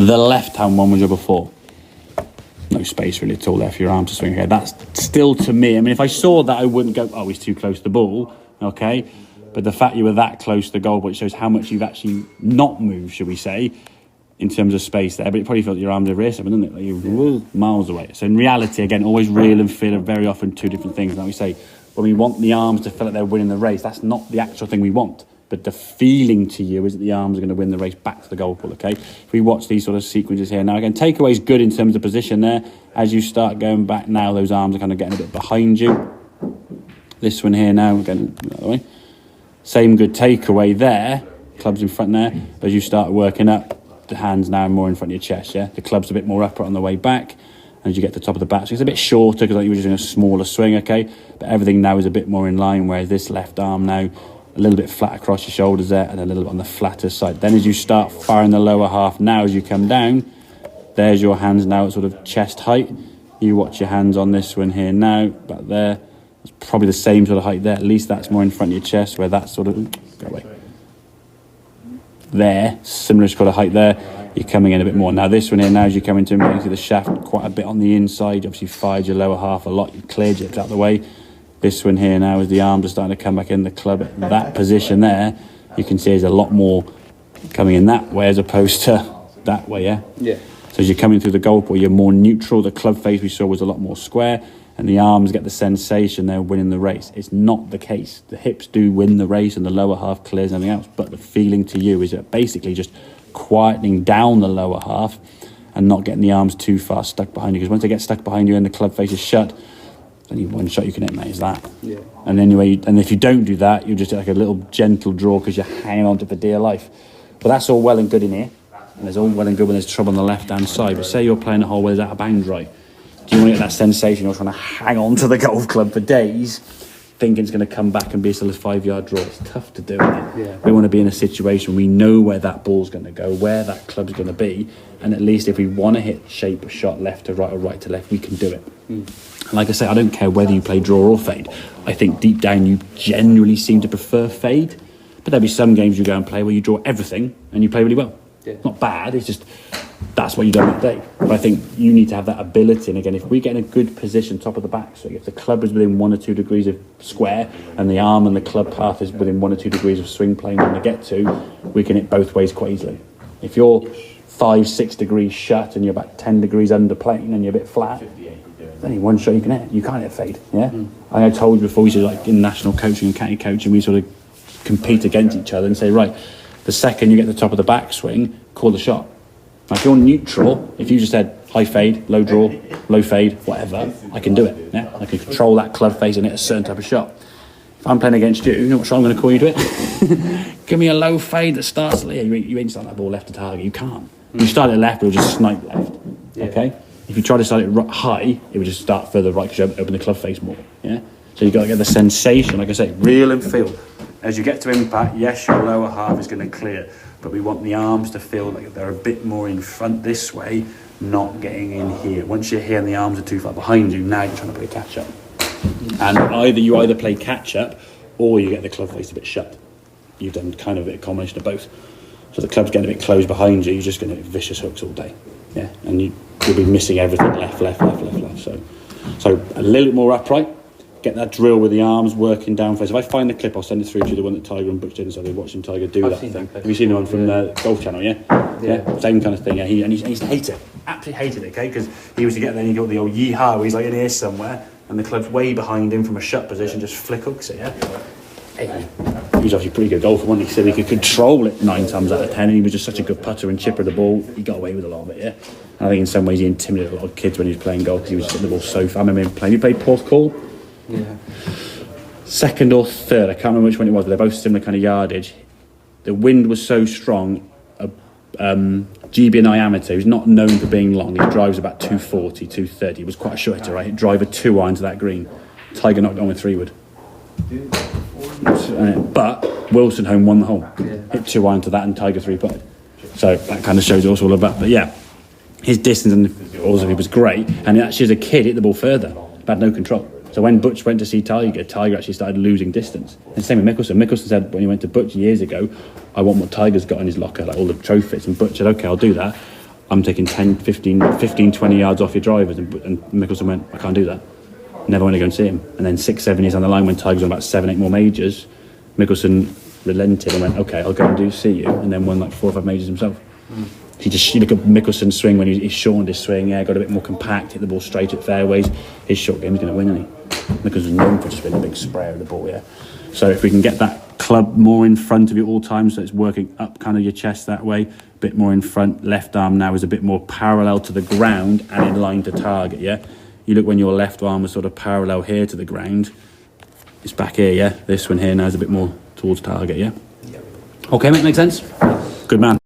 The left-hand one was your before. No space really at all there for your arm to swing. Okay, that's still to me. I mean, if I saw that, I wouldn't go, oh, he's too close to the ball. Okay, but the fact you were that close to the goal, it shows how much you've actually not moved, should we say, in terms of space there. But it probably felt your arms over here, doesn't it? Like you're miles away. So in reality, again, always real and feel are very often two different things. Like we say, when we want the arms to feel like they're winning the race, that's not the actual thing we want. But the feeling to you is that the arms are going to win the race back to the goal pool, okay? If we watch these sort of sequences here. Now, again, takeaway is good in terms of position there. As you start going back now, those arms are kind of getting a bit behind you. This one here now, again, the other way. Same good takeaway there. Club's in front there. But as you start working up, the hands now more in front of your chest, yeah? The club's a bit more upright on the way back. And as you get to the top of the back, so it's a bit shorter because you were just doing a smaller swing, okay? But everything now is a bit more in line, whereas this left arm now, a little bit flat across your shoulders there and a little bit on the flatter side. Then as you start firing the lower half now, as you come down, there's your hands now at sort of chest height. You watch your hands on this one here now, back there. It's probably the same sort of height there. At least that's more in front of your chest, where that's sort of, go away. There, similar sort of height there. You're coming in a bit more. Now this one here, now as you come into the shaft quite a bit on the inside, obviously fired your lower half a lot, you cleared it out of the way. This one here now, as the arms are starting to come back in the club, that position there, you can see there's a lot more coming in that way as opposed to that way, yeah? Yeah. So as you're coming through the goal pool, you're more neutral. The club face we saw was a lot more square, and the arms get the sensation they're winning the race. It's not the case. The hips do win the race and the lower half clears and everything else, but the feeling to you is that basically just quietening down the lower half and not getting the arms too far stuck behind you, because once they get stuck behind you and the club face is shut, only one shot you can hit, mate, is that. Yeah. And anyway, and if you don't do that, you just like a little gentle draw because you're hanging on to it for dear life. But that's all well and good in here, and there's all well and good when there's trouble on the left-hand side. But say you're playing a hole where there's out of bounds, right? Do you want to get that sensation you're trying to hang on to the golf club for days, thinking it's going to come back and be still a 5-yard draw? It's tough to do, isn't it? Yeah. We want to be in a situation we know where that ball's going to go, where that club's going to be, and at least if we want to hit shape a shot left to right or right to left, we can do it. Like I say, I don't care whether you play draw or fade. I think deep down you genuinely seem to prefer fade, but there'll be some games you go and play where you draw everything and you play really well. Yeah. It's not bad, it's just that's what you do that day. But I think you need to have that ability, and again, if we get in a good position top of the backswing, if the club is within 1 or 2 degrees of square and the arm and the club path is within 1 or 2 degrees of swing plane when they get to, we can hit both ways quite easily. If you're 5-6 degrees shut and you're about 10 degrees under plane and you're a bit flat, there's only one shot you can hit. You can't hit fade, yeah? I told you before, we said like in national coaching and county coaching, we sort of compete against each other and say, right, the second you get the top of the backswing, call the shot. Now, if you're neutral, if you just said high fade, low draw, low fade, whatever, I can do it, yeah? I can control that club face and hit a certain type of shot. If I'm playing against you, you know what shot I'm going to call you to it? Give me a low fade that starts, yeah, you ain't starting that ball left to target, you can't. You start it left, it'll just snipe left, okay? If you try to start it high, it would just start further right because you open the club face more, yeah? So you've got to get the sensation, like I say, real and feel. As you get to impact, yes, your lower half is going to clear, but we want the arms to feel like they're a bit more in front this way, not getting in here. Once you're here and the arms are too far behind you, now you're trying to play catch-up. And you either play catch-up or you get the club face a bit shut. You've done kind of a combination of both. So the club's getting a bit closed behind you, you're just going to hit vicious hooks all day, yeah? And you'll be missing everything left. So a little bit more upright, get that drill with the arms working down first. If I find the clip, I'll send it through to the one that Tiger and Butch did, so they're watching Tiger do that thing. Have you seen the one from the Golf Channel, yeah? Same kind of thing, yeah. He used to hate it, absolutely hated it, okay? Because he used to get there and he got the old yeehaw, where he's like in here somewhere, and the club's way behind him from a shut position, just flick hooks it, yeah? Hey, he was obviously a pretty good golfer, wasn't he? He said he could control it 9 times out of 10, and he was just such a good putter and chipper of the ball. He got away with a lot of it, yeah. And I think in some ways he intimidated a lot of kids when he was playing golf because he was hitting the ball so far. I remember him playing. You played Porthcawl? Yeah. Second or third, I can't remember which one it was, but they're both similar kind of yardage. The wind was so strong. GB&I amateur, who's not known for being long, he drives about 240, 230. He was quite a short hitter, right? He'd drive a 2-iron to that green. Tiger knocked on with 3-wood. But Wilson Home won the hole. Hit 2-iron to that and Tiger 3-putted. So that kind of shows what it's all about. But yeah, his distance and also he was great, and actually as a kid hit the ball further, but had no control. So when Butch went to see Tiger actually started losing distance. And same with Mickelson. Mickelson said when he went to Butch years ago, I want what Tiger's got in his locker, like all the trophies. And Butch said, okay, I'll do that. I'm taking 10, 15, 20 yards off your drivers. And Mickelson went, I can't do that. Never want to go and see him. And then 6, 7 years on the line, when Tiger's on about 7, 8 more majors, Mickelson relented and went, okay, I'll go and see you. And then won like 4 or 5 majors himself. You look at Mickelson's swing when he shortened his swing, got a bit more compact, hit the ball straight at fairways. His short game is going to win, isn't he? Mickelson's known for just being a big sprayer of the ball, So if we can get that club more in front of you all times, so it's working up kind of your chest that way, a bit more in front. Left arm now is a bit more parallel to the ground and in line to target, You look when your left arm was sort of parallel here to the ground. It's back here, This one here now is a bit more towards target, Okay, mate, makes sense? Good man.